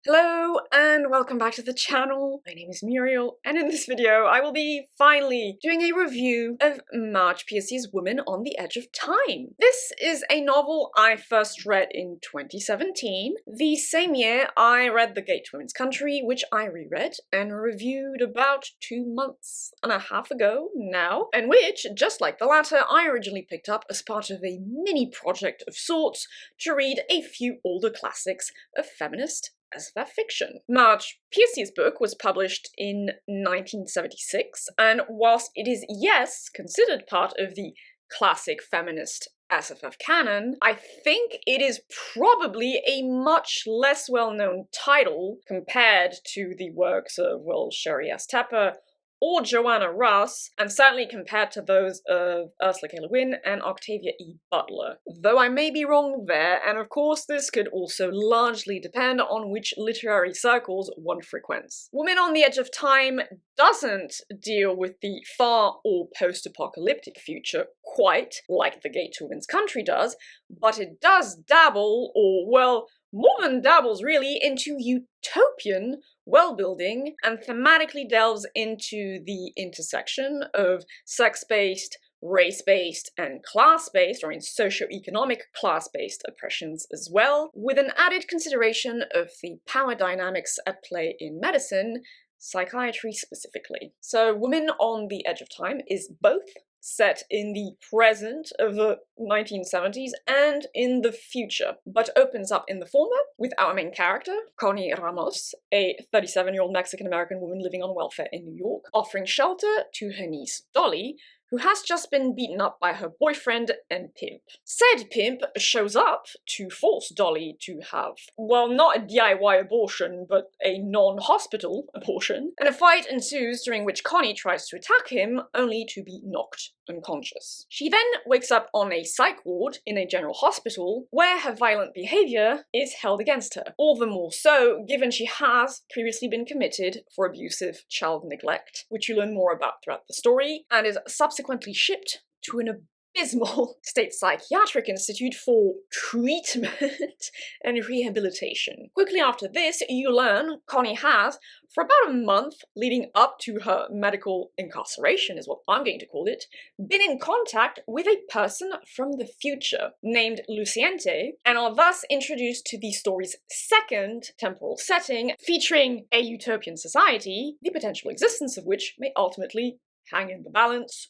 Hello and welcome back to the channel. My name is Muriel, and in this video I will be finally doing a review of Marge Piercy's Woman on the Edge of Time. This is a novel I first read in 2017. The same year I read The Gate to Women's Country, which I reread and reviewed about 2 months and a half ago now, and which, just like the latter, I originally picked up as part of a mini project of sorts to read a few older classics of feminist SF fiction. Marge Piercy's book was published in 1976, and whilst it is, yes, considered part of the classic feminist SFF canon, I think it is probably a much less well-known title compared to the works of, well, Sherry S. Tepper or Joanna Russ, and certainly compared to those of Ursula K. Le Guin and Octavia E. Butler. Though I may be wrong there, and of course this could also largely depend on which literary circles one frequents. Woman on the Edge of Time doesn't deal with the far or post-apocalyptic future quite like The Gate to Women's Country does, but it does dabble, or well, more than dabbles really, into utopian world-building and thematically delves into the intersection of sex-based, race-based, and class-based, or in socio-economic class-based oppressions as well, with an added consideration of the power dynamics at play in medicine, psychiatry specifically. So Woman on the Edge of Time is both set in the present of the 1970s and in the future, but opens up in the former with our main character, Connie Ramos, a 37-year-old Mexican-American woman living on welfare in New York, offering shelter to her niece, Dolly, who has just been beaten up by her boyfriend and pimp. Said pimp shows up to force Dolly to have, well, not a DIY abortion, but a non-hospital abortion, and a fight ensues during which Connie tries to attack him, only to be knocked unconscious. She then wakes up on a psych ward in a general hospital, where her violent behavior is held against her. All the more so, given she has previously been committed for abusive child neglect, which you learn more about throughout the story, and is subsequently shipped to an abysmal state psychiatric institute for treatment and rehabilitation. Quickly after this, you learn Connie has, for about a month leading up to her medical incarceration, is what I'm going to call it, been in contact with a person from the future named Luciente, and are thus introduced to the story's second temporal setting, featuring a utopian society, the potential existence of which may ultimately hang in the balance, ...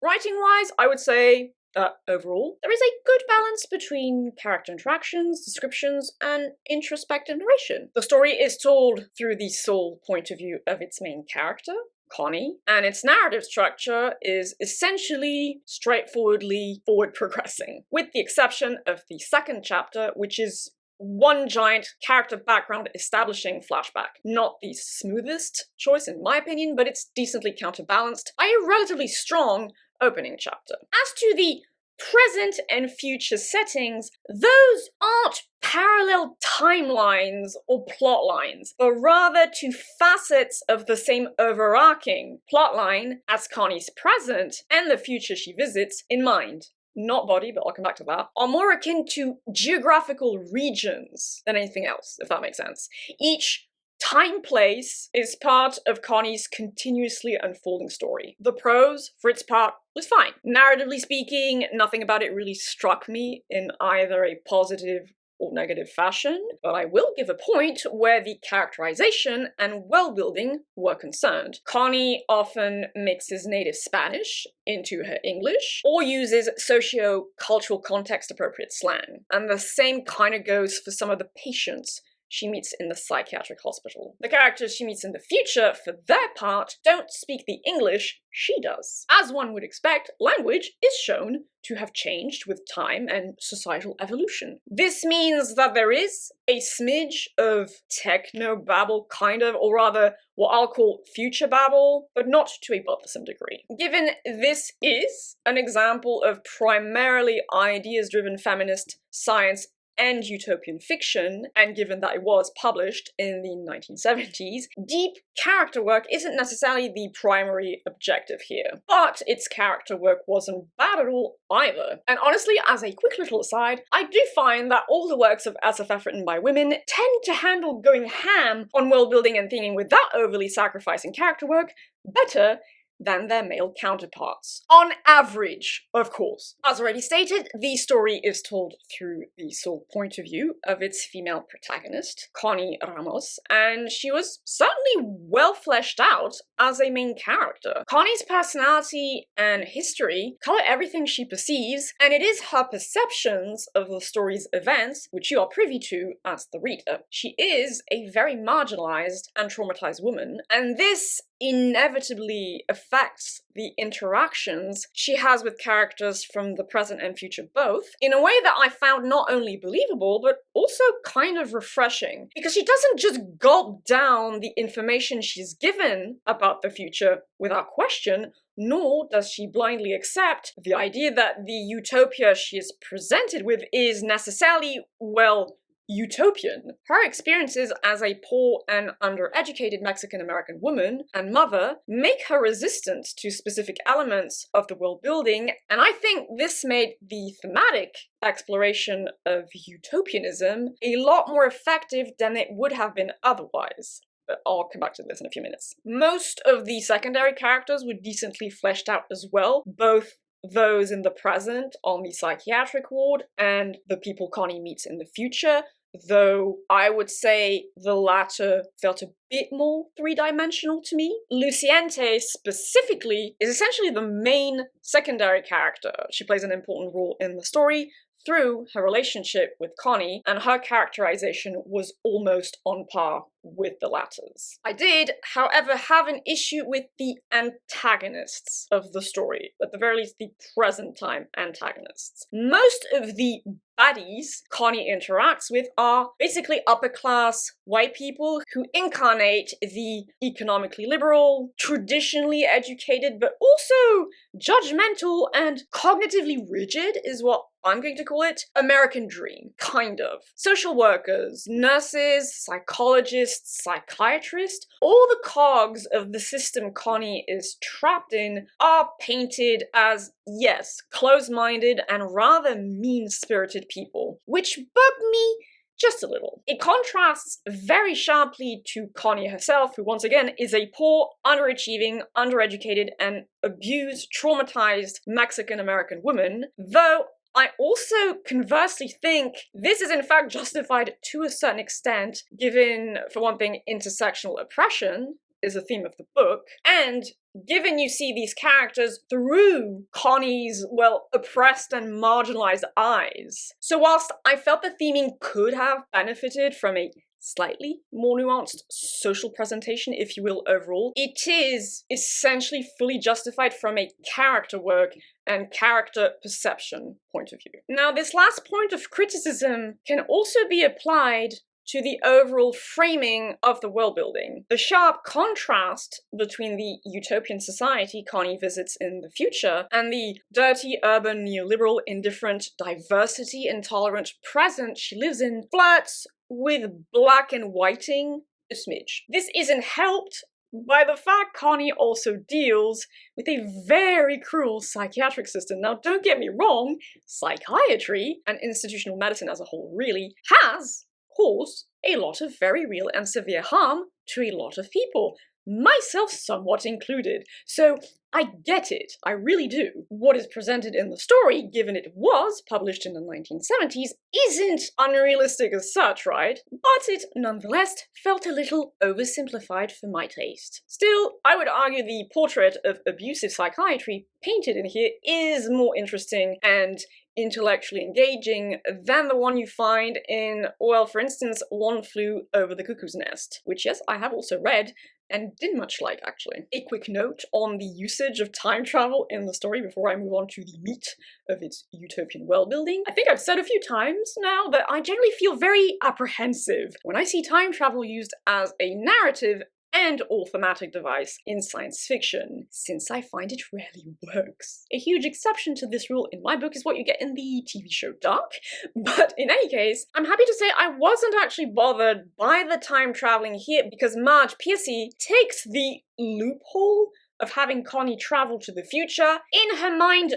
Writing-wise, I would say that overall, there is a good balance between character interactions, descriptions, and introspective narration. The story is told through the sole point of view of its main character, Connie, and its narrative structure is essentially straightforwardly forward-progressing, with the exception of the second chapter, which is one giant character background establishing flashback. Not the smoothest choice in my opinion, but it's decently counterbalanced by a relatively strong opening chapter. As to the present and future settings, those aren't parallel timelines or plot lines, but rather two facets of the same overarching plotline as Connie's present and the future she visits in mind. Not body, but I'll come back to that, are more akin to geographical regions than anything else, if that makes sense. Each time-place is part of Connie's continuously unfolding story. The prose, for its part, was fine. Narratively speaking, nothing about it really struck me in either a positive or negative fashion, but I will give a point where the characterization and world-building were concerned. Connie often mixes native Spanish into her English, or uses socio-cultural context-appropriate slang, and the same kind of goes for some of the patients she meets in the psychiatric hospital. The characters she meets in the future, for their part, don't speak the English she does. As one would expect, language is shown to have changed with time and societal evolution. This means that there is a smidge of techno-babble kind of, or rather what I'll call future babble, but not to a bothersome degree. Given this is an example of primarily ideas-driven feminist science and utopian fiction, and given that it was published in the 1970s, deep character work isn't necessarily the primary objective here. But its character work wasn't bad at all either. And honestly, as a quick little aside, I do find that all the works of SFF written by women tend to handle going ham on world building and theming without overly sacrificing character work better than their male counterparts. On average, of course. As already stated, the story is told through the sole point of view of its female protagonist, Connie Ramos, and she was certainly well fleshed out as a main character. Connie's personality and history color everything she perceives, and it is her perceptions of the story's events which you are privy to as the reader. She is a very marginalized and traumatized woman, and this inevitably affects the interactions she has with characters from the present and future both, in a way that I found not only believable, but also kind of refreshing. Because she doesn't just gulp down the information she's given about the future without question, nor does she blindly accept the idea that the utopia she is presented with is necessarily, well, utopian. Her experiences as a poor and undereducated Mexican-American woman and mother make her resistant to specific elements of the world building, and I think this made the thematic exploration of utopianism a lot more effective than it would have been otherwise. But I'll come back to this in a few minutes. Most of the secondary characters were decently fleshed out as well, both those in the present on the psychiatric ward and the people Connie meets in the future, though I would say the latter felt a bit more three-dimensional to me. Luciente specifically is essentially the main secondary character. She plays an important role in the story through her relationship with Connie, and her characterization was almost on par with the latter's. I did, however, have an issue with the antagonists of the story, at the very least the present time antagonists. Most of the baddies Connie interacts with are basically upper-class white people who incarnate the economically liberal, traditionally educated, but also judgmental and cognitively rigid is what I'm going to call it, American dream, kind of. Social workers, nurses, psychologists, psychiatrists, all the cogs of the system Connie is trapped in are painted as, yes, close-minded and rather mean-spirited people, which bugged me just a little. It contrasts very sharply to Connie herself, who once again is a poor, underachieving, undereducated, and abused, traumatized Mexican-American woman, though I also conversely think this is in fact justified to a certain extent, given, for one thing, intersectional oppression is a theme of the book, and given you see these characters through Connie's, well, oppressed and marginalized eyes. So whilst I felt the theming could have benefited from a slightly more nuanced social presentation, if you will, overall, it is essentially fully justified from a character work and character perception point of view. Now, this last point of criticism can also be applied to the overall framing of the world building. The sharp contrast between the utopian society Connie visits in the future and the dirty, urban, neoliberal, indifferent, diversity intolerant present she lives in flirts with black and whiting a smidge. This isn't helped by the fact Connie also deals with a very cruel psychiatric system. Now, don't get me wrong, psychiatry and institutional medicine as a whole really has caused a lot of very real and severe harm to a lot of people, myself somewhat included. So I get it, I really do. What is presented in the story, given it was published in the 1970s, isn't unrealistic as such, right? But it nonetheless felt a little oversimplified for my taste. Still, I would argue the portrait of abusive psychiatry painted in here is more interesting and intellectually engaging than the one you find in, well, for instance, One Flew Over the Cuckoo's Nest, which, yes, I have also read and did much like, actually. A quick note on the usage of time travel in the story before I move on to the meat of its utopian world building. I think I've said a few times now that I generally feel very apprehensive when I see time travel used as a narrative and or thematic device in science fiction, since I find it rarely works. A huge exception to this rule in my book is what you get in the TV show Dark, but in any case, I'm happy to say I wasn't actually bothered by the time traveling here because Marge Piercy takes the loophole of having Connie travel to the future in her mind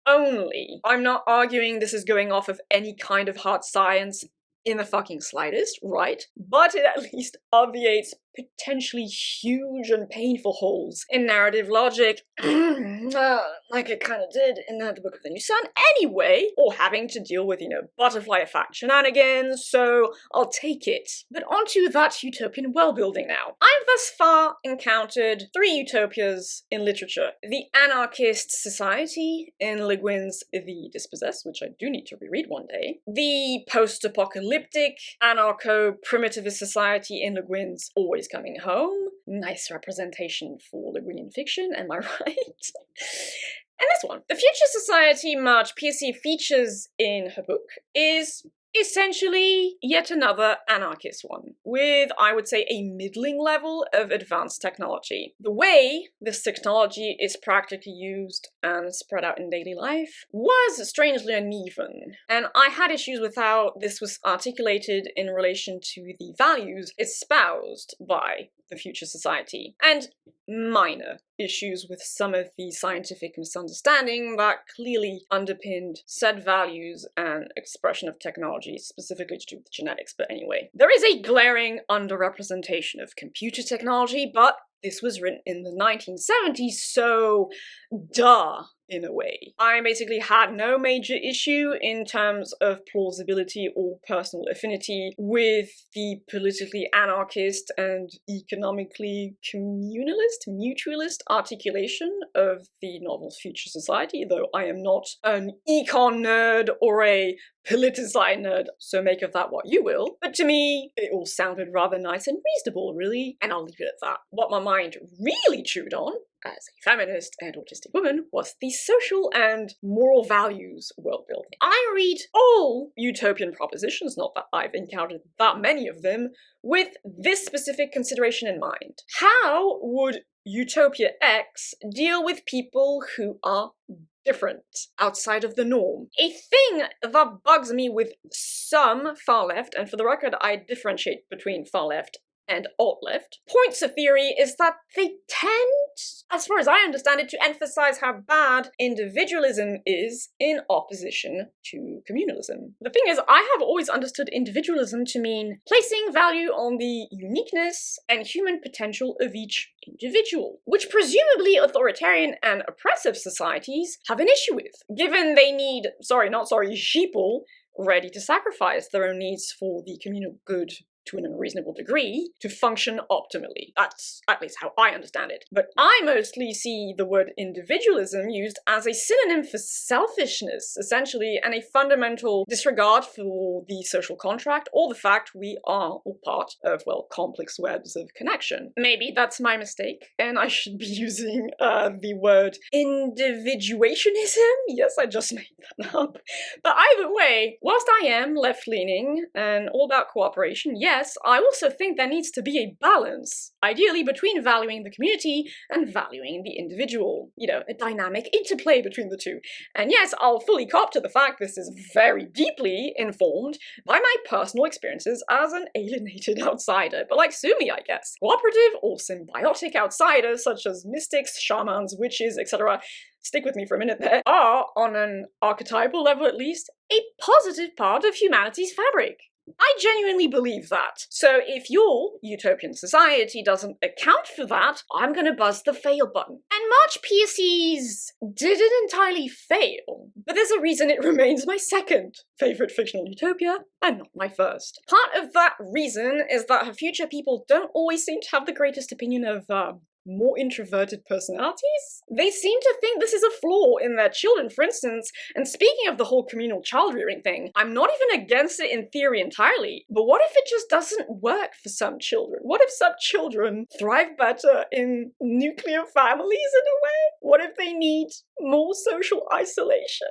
only. I'm not arguing this is going off of any kind of hard science in the fucking slightest, right? But it at least obviates potentially huge and painful holes in narrative logic, like it kind of did in the Book of the New Sun anyway, or having to deal with, butterfly effect shenanigans, so I'll take it. But onto that utopian world-building now. I've thus far encountered 3 utopias in literature. The anarchist society in Le Guin's The Dispossessed, which I do need to reread one day. The post-apocalyptic anarcho-primitivist society in Le Guin's Always Coming Home. Nice representation for Le Guinian fiction, am I right? And this one. The future society Marge Piercy features in her book is essentially yet another anarchist one, with, I would say, a middling level of advanced technology. The way this technology is practically used and spread out in daily life was strangely uneven, and I had issues with how this was articulated in relation to the values espoused by the future society, and minor issues with some of the scientific misunderstanding that clearly underpinned said values and expression of technology, specifically to do with genetics, but anyway. There is a glaring underrepresentation of computer technology, but this was written in the 1970s, so duh, in a way. I basically had no major issue in terms of plausibility or personal affinity with the politically anarchist and economically communalist, mutualist articulation of the novel's future society, though I am not an econ nerd or a politicized nerd, so make of that what you will. But to me, it all sounded rather nice and reasonable, really, and I'll leave it at that. What my mind really chewed on, as a feminist and autistic woman, was the social and moral values world building. I read all utopian propositions, not that I've encountered that many of them, with this specific consideration in mind. How would Utopia X deal with people who are different, outside of the norm? A thing that bugs me with some far left, and for the record I differentiate between far left and alt-left, points of theory is that they tend, as far as I understand it, to emphasize how bad individualism is in opposition to communalism. The thing is, I have always understood individualism to mean placing value on the uniqueness and human potential of each individual, which presumably authoritarian and oppressive societies have an issue with, given they need, sheeple ready to sacrifice their own needs for the communal good to an unreasonable degree to function optimally. That's at least how I understand it. But I mostly see the word individualism used as a synonym for selfishness, essentially, and a fundamental disregard for the social contract or the fact we are all part of, well, complex webs of connection. Maybe that's my mistake, and I should be using the word individuationism? Yes, I just made that up. But either way, whilst I am left-leaning and all about cooperation, yes, I also think there needs to be a balance, ideally between valuing the community and valuing the individual. You know, a dynamic interplay between the two. And yes, I'll fully cop to the fact this is very deeply informed by my personal experiences as an alienated outsider. But like, sue me, I guess. Cooperative or symbiotic outsiders such as mystics, shamans, witches, etc., stick with me for a minute there, are, on an archetypal level at least, a positive part of humanity's fabric. I genuinely believe that. So if your utopian society doesn't account for that, I'm gonna buzz the fail button. And Marge Piercy's didn't entirely fail, but there's a reason it remains my second favorite fictional utopia, and not my first. Part of that reason is that her future people don't always seem to have the greatest opinion of, more introverted personalities? They seem to think this is a flaw in their children, for instance. And speaking of the whole communal child rearing thing, I'm not even against it in theory entirely, but what if it just doesn't work for some children? What if some children thrive better in nuclear families in a way? What if they need more social isolation?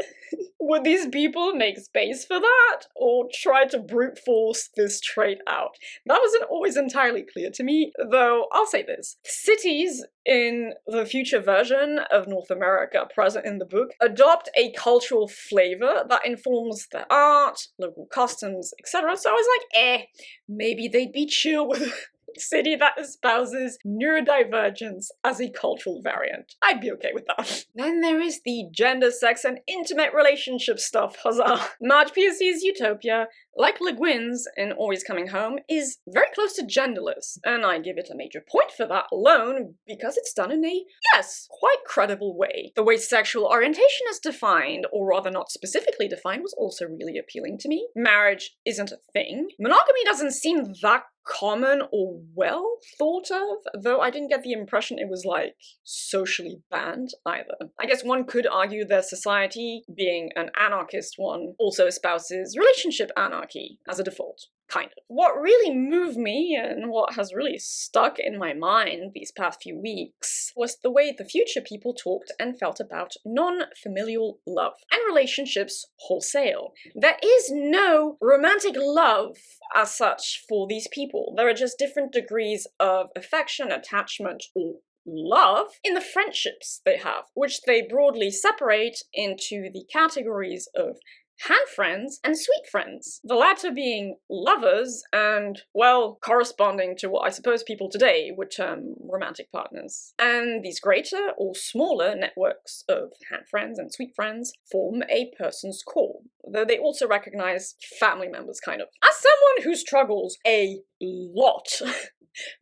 Would these people make space for that, or try to brute force this trait out? That wasn't always entirely clear to me, though I'll say this. Cities in the future version of North America present in the book adopt a cultural flavor that informs their art, local customs, etc. So I was like, maybe they'd be chill with a city that espouses neurodivergence as a cultural variant. I'd be okay with that. Then there is the gender, sex, and intimate relationship stuff, huzzah. Marge Piercy's Utopia, like Le Guin's in Always Coming Home, is very close to genderless, and I give it a major point for that alone because it's done in a, yes, quite credible way. The way sexual orientation is defined, or rather not specifically defined, was also really appealing to me. Marriage isn't a thing. Monogamy doesn't seem that common or well thought of, though I didn't get the impression it was like socially banned either. I guess one could argue that society, being an anarchist one, also espouses relationship anarchy as a default. Kind of. What really moved me, and what has really stuck in my mind these past few weeks, was the way the future people talked and felt about non-familial love and relationships wholesale. There is no romantic love as such for these people. There are just different degrees of affection, attachment, or love in the friendships they have, which they broadly separate into the categories of hand friends and sweet friends, the latter being lovers and, well, corresponding to what I suppose people today would term romantic partners. And these greater or smaller networks of hand friends and sweet friends form a person's core, though they also recognize family members, kind of. As someone who struggles a lot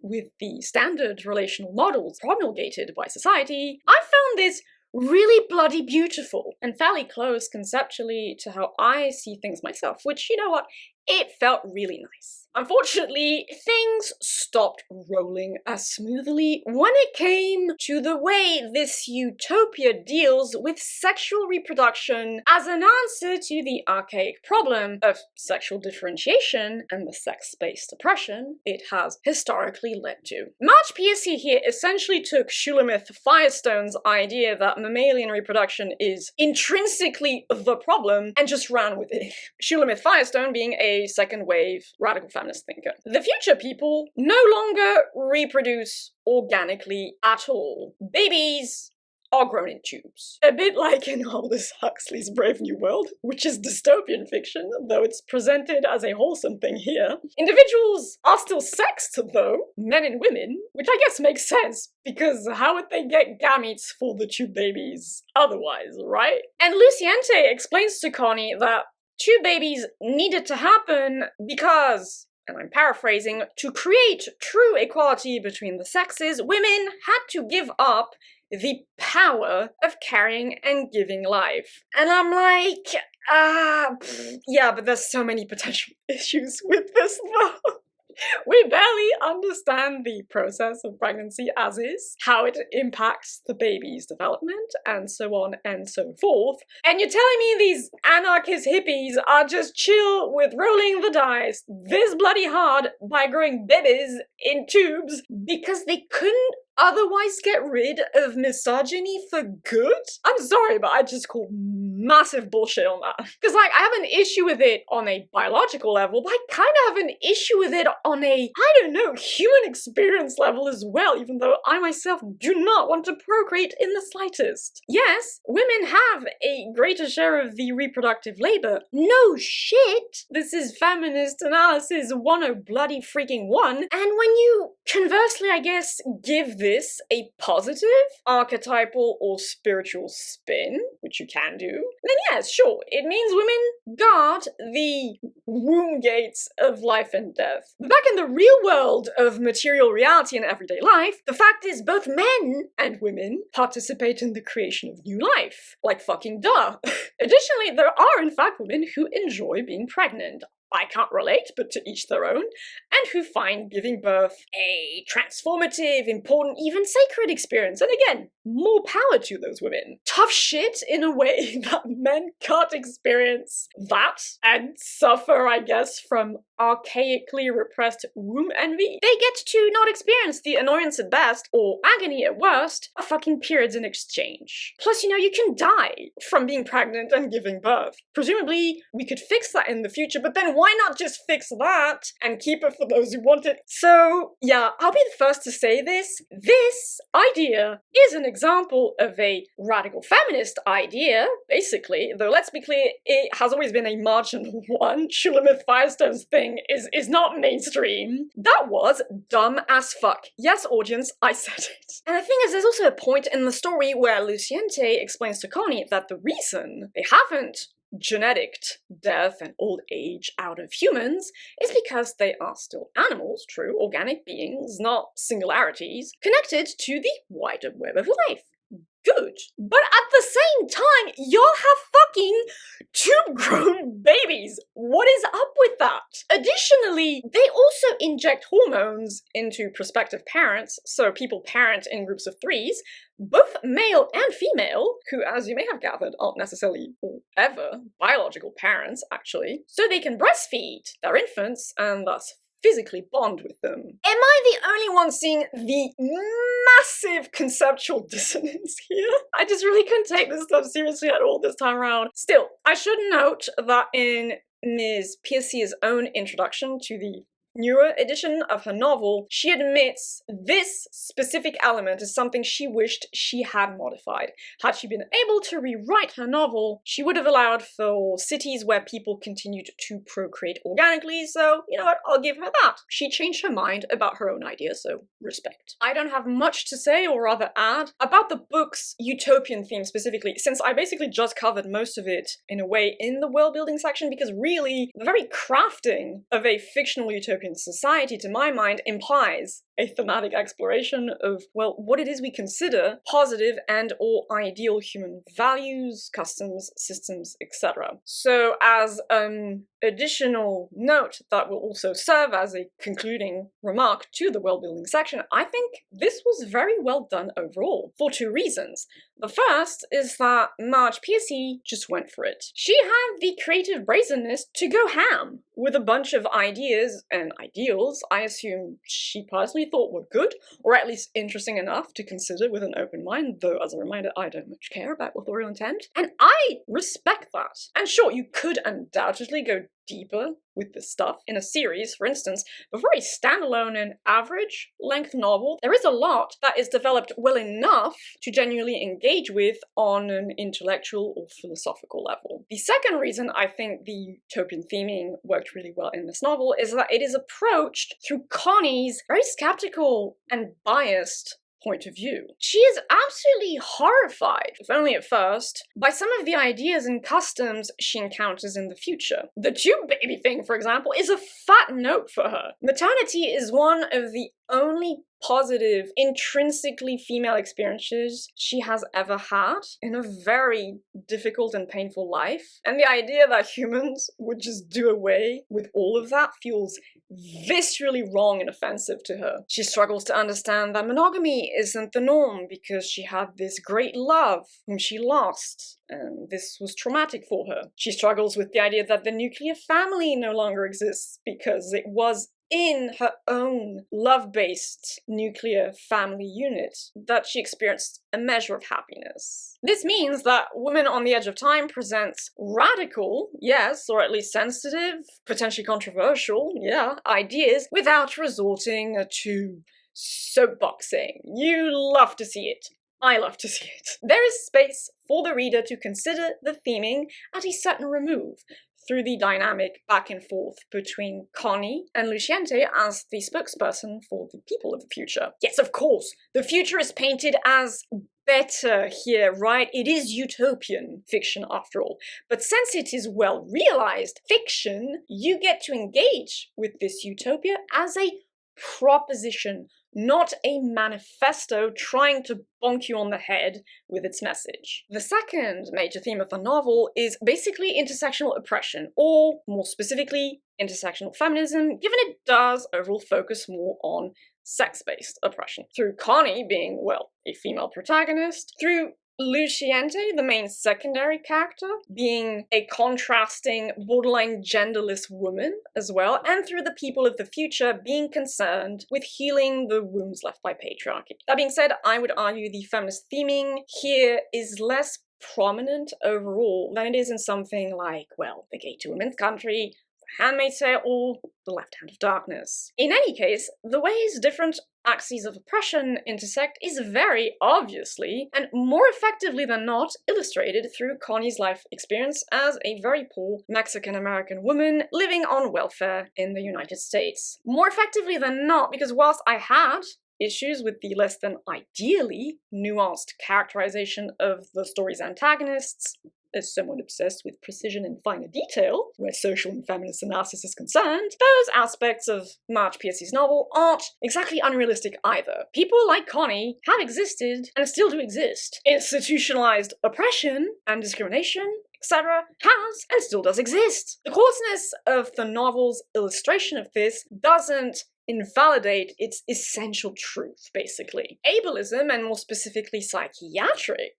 with the standard relational models promulgated by society, I found this really bloody beautiful and fairly close conceptually to how I see things myself, which, you know what, it felt really nice. Unfortunately, things stopped rolling as smoothly when it came to the way this utopia deals with sexual reproduction as an answer to the archaic problem of sexual differentiation and the sex-based oppression it has historically led to. Marge Piercy here essentially took Shulamith Firestone's idea that mammalian reproduction is intrinsically the problem and just ran with it. Shulamith Firestone being a second-wave radical feminist thinker. The future people no longer reproduce organically at all. Babies are grown in tubes. A bit like in Aldous Huxley's Brave New World, which is dystopian fiction, though it's presented as a wholesome thing here. Individuals are still sexed, though, men and women, which I guess makes sense, because how would they get gametes for the tube babies otherwise, right? And Luciente explains to Connie that tube babies needed to happen because, and I'm paraphrasing, to create true equality between the sexes, women had to give up the power of carrying and giving life. And I'm like, yeah, but there's so many potential issues with this though. We barely understand the process of pregnancy as is, how it impacts the baby's development, and so on and so forth. And you're telling me these anarchist hippies are just chill with rolling the dice this bloody hard by growing babies in tubes because they couldn't otherwise get rid of misogyny for good? I'm sorry, but I just call massive bullshit on that. Because, like, I have an issue with it on a biological level, but I kind of have an issue with it on a, I don't know, human experience level as well, even though I myself do not want to procreate in the slightest. Yes, women have a greater share of the reproductive labor. No shit! This is feminist analysis 10 bloody freaking 1. And when you, conversely, I guess, give this a positive, archetypal, or spiritual spin, which you can do, then yes, sure, it means women guard the womb gates of life and death. But back in the real world of material reality and everyday life, the fact is both men and women participate in the creation of new life. Like fucking duh. Additionally, there are in fact women who enjoy being pregnant. I can't relate, but to each their own, and who find giving birth a transformative, important, even sacred experience. And again, more power to those women. Tough shit in a way that men can't experience that and suffer, I guess, from archaically repressed womb envy. They get to not experience the annoyance at best, or agony at worst, of fucking periods in exchange. Plus, you know, you can die from being pregnant and giving birth. Presumably, we could fix that in the future, but then why not just fix that and keep it for those who want it? So, yeah, I'll be the first to say this. This idea is an example of a radical feminist idea, basically, though let's be clear, it has always been a marginal one. Shulamith Firestone's thing is not mainstream. That was dumb as fuck. Yes, audience, I said it. And the thing is, there's also a point in the story where Luciente explains to Connie that the reason they haven't geneticked death and old age out of humans is because they are still animals, true, organic beings, not singularities, connected to the wider web of life. Good. But at the same time, y'all have fucking 2 grown babies. What is up with that? Additionally, they also inject hormones into prospective parents, so people parent in groups of 3s, both male and female, who, as you may have gathered, aren't necessarily or ever biological parents, actually, so they can breastfeed their infants and thus physically bond with them. Am I the only one seeing the massive conceptual dissonance here? I just really couldn't take this stuff seriously at all this time around. Still, I should note that in Ms. Piercy's own introduction to the newer edition of her novel, she admits this specific element is something she wished she had modified. Had she been able to rewrite her novel, she would have allowed for cities where people continued to procreate organically, so, you know what, I'll give her that. She changed her mind about her own idea, so respect. I don't have much to say, or rather add, about the book's utopian theme specifically, since I basically just covered most of it, in a way, in the world-building section, because really, the very crafting of a fictional utopian society, to my mind, implies a thematic exploration of, well, what it is we consider positive and or ideal human values, customs, systems, etc. So as an additional note that will also serve as a concluding remark to the world-building section, I think this was very well done overall, for 2 reasons. The first is that Marge Piercy just went for it. She had the creative brazenness to go ham with a bunch of ideas and ideals I assume she personally thought were good, or at least interesting enough to consider with an open mind, though as a reminder, I don't much care about authorial intent, and I respect that. And sure, you could undoubtedly go deeper with this stuff in a series, for instance, but for a standalone and average length novel, there is a lot that is developed well enough to genuinely engage with on an intellectual or philosophical level. The second reason I think the utopian theming worked really well in this novel is that it is approached through Connie's very skeptical and biased point of view. She is absolutely horrified, if only at first, by some of the ideas and customs she encounters in the future. The tube baby thing, for example, is a fat note for her. Maternity is one of the only positive, intrinsically female experiences she has ever had in a very difficult and painful life. And the idea that humans would just do away with all of that feels viscerally wrong and offensive to her. She struggles to understand that monogamy isn't the norm because she had this great love whom she lost, and this was traumatic for her. She struggles with the idea that the nuclear family no longer exists because it was in her own love-based nuclear family unit that she experienced a measure of happiness. This means that Woman on the Edge of Time presents radical, yes, or at least sensitive, potentially controversial, yeah, ideas without resorting to soapboxing. You love to see it. I love to see it. There is space for the reader to consider the theming at a certain remove, through the dynamic back and forth between Connie and Luciente as the spokesperson for the people of the future. Yes, of course, the future is painted as better here, right? It is utopian fiction after all. But since it is well realized fiction, you get to engage with this utopia as a proposition, not a manifesto trying to bonk you on the head with its message. The second major theme of the novel is basically intersectional oppression, or more specifically, intersectional feminism, given it does overall focus more on sex-based oppression. Through Connie being, well, a female protagonist, through Luciente, the main secondary character, being a contrasting, borderline genderless woman as well, and through the people of the future being concerned with healing the wounds left by patriarchy. That being said, I would argue the feminist theming here is less prominent overall than it is in something like, well, The Gate to Women's Country, Handmaid's Tale, or The Left Hand of Darkness. In any case, the ways different axes of oppression intersect is very obviously, and more effectively than not, illustrated through Connie's life experience as a very poor Mexican-American woman living on welfare in the United States. More effectively than not, because whilst I had issues with the less than ideally nuanced characterization of the story's antagonists, as someone obsessed with precision and finer detail, where social and feminist analysis is concerned, those aspects of Marge Piercy's novel aren't exactly unrealistic either. People like Connie have existed and still do exist. Institutionalized oppression and discrimination, etc., has and still does exist. The coarseness of the novel's illustration of this doesn't invalidate its essential truth, basically. Ableism, and more specifically psychiatric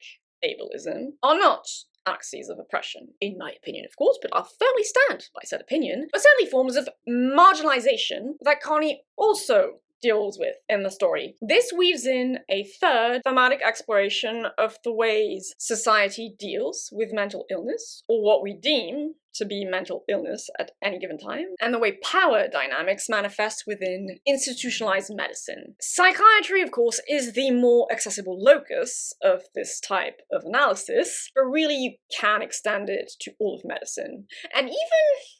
ableism, are not axes of oppression, in my opinion, of course, but I'll firmly stand by said opinion, but certainly forms of marginalization that Connie also deals with in the story. This weaves in a third thematic exploration of the ways society deals with mental illness, or what we deem to be mental illness at any given time, and the way power dynamics manifest within institutionalized medicine. Psychiatry, of course, is the more accessible locus of this type of analysis, but really you can extend it to all of medicine. And even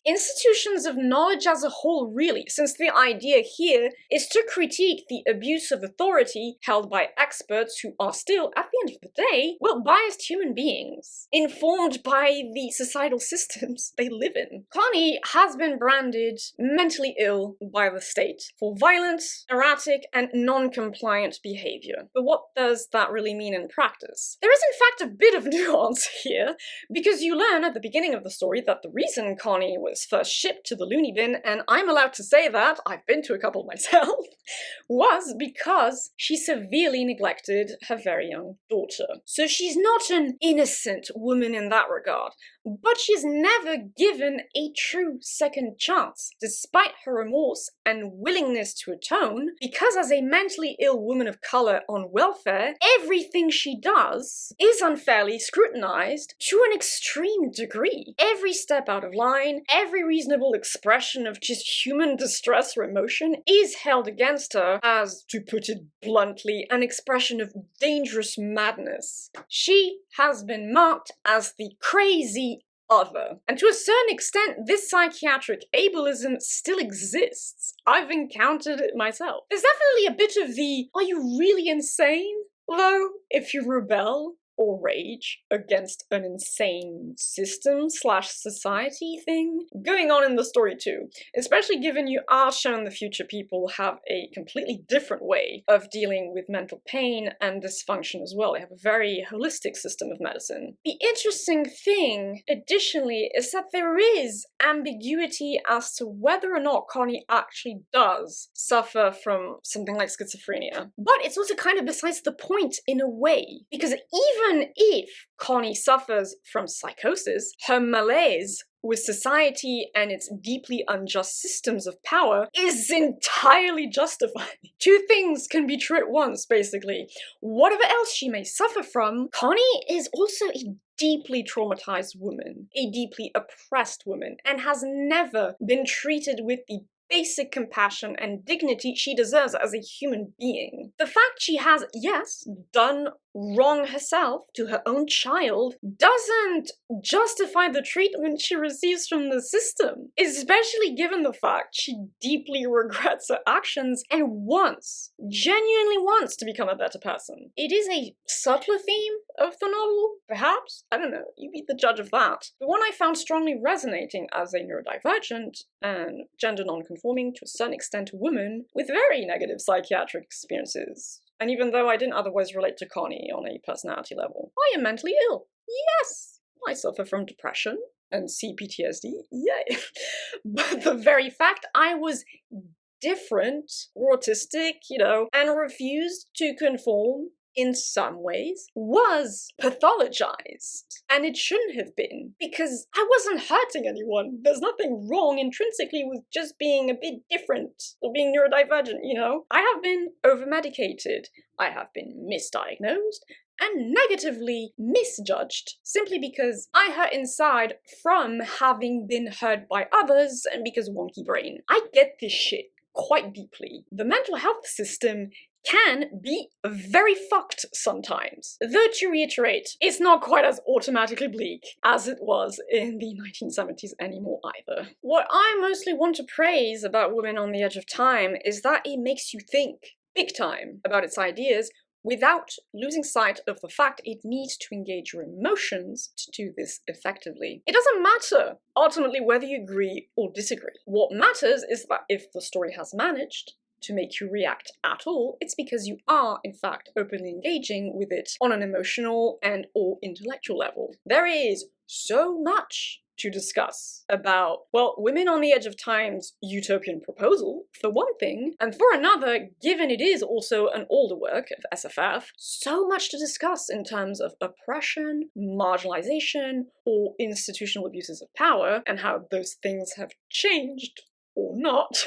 institutions of knowledge as a whole, really, since the idea here is to critique the abuse of authority held by experts who are still, at the end of the day, well, biased human beings, informed by the societal systems they live in. Connie has been branded mentally ill by the state for violent, erratic, and non-compliant behavior. But what does that really mean in practice? There is in fact a bit of nuance here, because you learn at the beginning of the story that the reason Connie was first shipped to the loony bin, and I'm allowed to say that, I've been to a couple myself, was because she severely neglected her very young daughter. So she's not an innocent woman in that regard, but she's never given a true second chance, despite her remorse and willingness to atone, because as a mentally ill woman of color on welfare, everything she does is unfairly scrutinized to an extreme degree. Every step out of line, every reasonable expression of just human distress or emotion is held against her as, to put it bluntly, an expression of dangerous madness. She has been marked as the crazy other. And to a certain extent, this psychiatric ableism still exists. I've encountered it myself. There's definitely a bit of the, are you really insane? Though, if you rebel or rage against an insane system/society thing going on in the story too, especially given you are shown the future people have a completely different way of dealing with mental pain and dysfunction as well. They have a very holistic system of medicine. The interesting thing, additionally, is that there is ambiguity as to whether or not Connie actually does suffer from something like schizophrenia. But it's also kind of besides the point in a way, because even if Connie suffers from psychosis, her malaise with society and its deeply unjust systems of power is entirely justified. Two things can be true at once, basically. Whatever else she may suffer from, Connie is also a deeply traumatized woman, a deeply oppressed woman, and has never been treated with the basic compassion and dignity she deserves as a human being. The fact she has, yes, done wrong herself to her own child doesn't justify the treatment she receives from the system, especially given the fact she deeply regrets her actions and genuinely wants to become a better person. It is a subtler theme of the novel, perhaps? I don't know, you be the judge of that. The one I found strongly resonating as a neurodivergent and gender non-conforming to a certain extent woman with very negative psychiatric experiences. And even though I didn't otherwise relate to Connie on a personality level, I am mentally ill. Yes! I suffer from depression. and CPTSD, yay! But the very fact I was different, or autistic, and refused to conform in some ways was pathologized. And it shouldn't have been, because I wasn't hurting anyone. There's nothing wrong intrinsically with just being a bit different or being neurodivergent, I have been overmedicated. I have been misdiagnosed and negatively misjudged simply because I hurt inside from having been hurt by others and because wonky brain. I get this shit quite deeply. The mental health system can be very fucked sometimes. Though, to reiterate, it's not quite as automatically bleak as it was in the 1970s anymore either. What I mostly want to praise about Women on the Edge of Time is that it makes you think big time about its ideas without losing sight of the fact it needs to engage your emotions to do this effectively. It doesn't matter, ultimately, whether you agree or disagree. What matters is that if the story has managed to make you react at all, it's because you are, in fact, openly engaging with it on an emotional and or intellectual level. There is so much to discuss about, well, Women on the Edge of Time's utopian proposal, for one thing, and for another, given it is also an older work of SFF, so much to discuss in terms of oppression, marginalization, or institutional abuses of power, and how those things have changed or not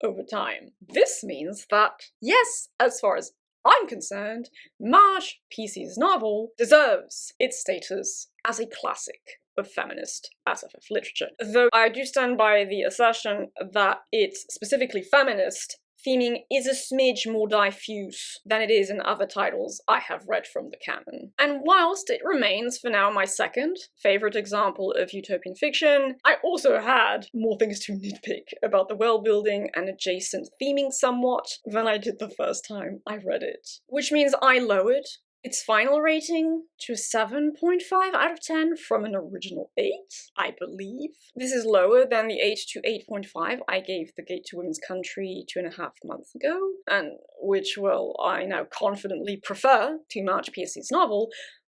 over time. This means that, yes, as far as I'm concerned, Marge P.C.'s novel deserves its status as a classic of feminist SFF literature. Though I do stand by the assertion that it's specifically feminist theming is a smidge more diffuse than it is in other titles I have read from the canon. And whilst it remains for now my second favourite example of utopian fiction, I also had more things to nitpick about the world building and adjacent theming somewhat than I did the first time I read it. Which means I lowered its final rating to a 7.5 out of 10 from an original 8, I believe. This is lower than the 8 to 8.5 I gave The Gate to Women's Country 2.5 months ago, and which, well, I now confidently prefer to Marge Piercy's novel,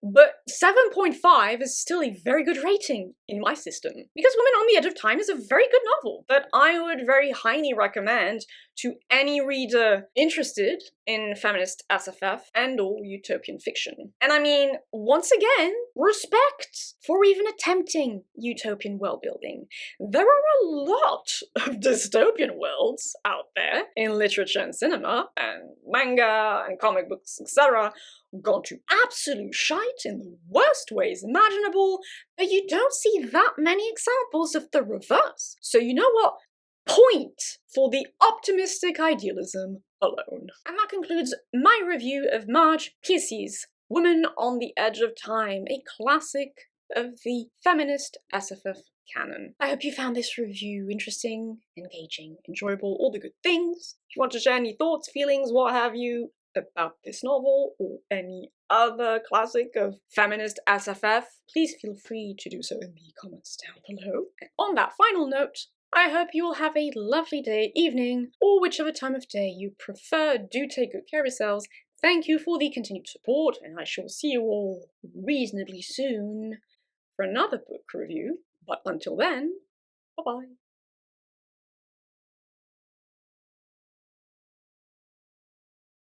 but 7.5 is still a very good rating in my system, because Women on the Edge of Time is a very good novel that I would very highly recommend to any reader interested in feminist SFF and or utopian fiction. And I mean, once again, respect for even attempting utopian world building. There are a lot of dystopian worlds out there in literature and cinema, and manga and comic books, etc., gone to absolute shite in the worst ways imaginable, but you don't see that many examples of the reverse. So you know what? Point for the optimistic idealism alone. And that concludes my review of Marge Piercy's Woman on the Edge of Time, a classic of the feminist SFF canon. I hope you found this review interesting, engaging, enjoyable, all the good things. If you want to share any thoughts, feelings, what have you, about this novel or any other classic of feminist SFF, please feel free to do so in the comments down below. And on that final note, I hope you will have a lovely day, evening, or whichever time of day you prefer. Do take good care of yourselves. Thank you for the continued support, and I shall see you all reasonably soon for another book review. But until then, bye-bye.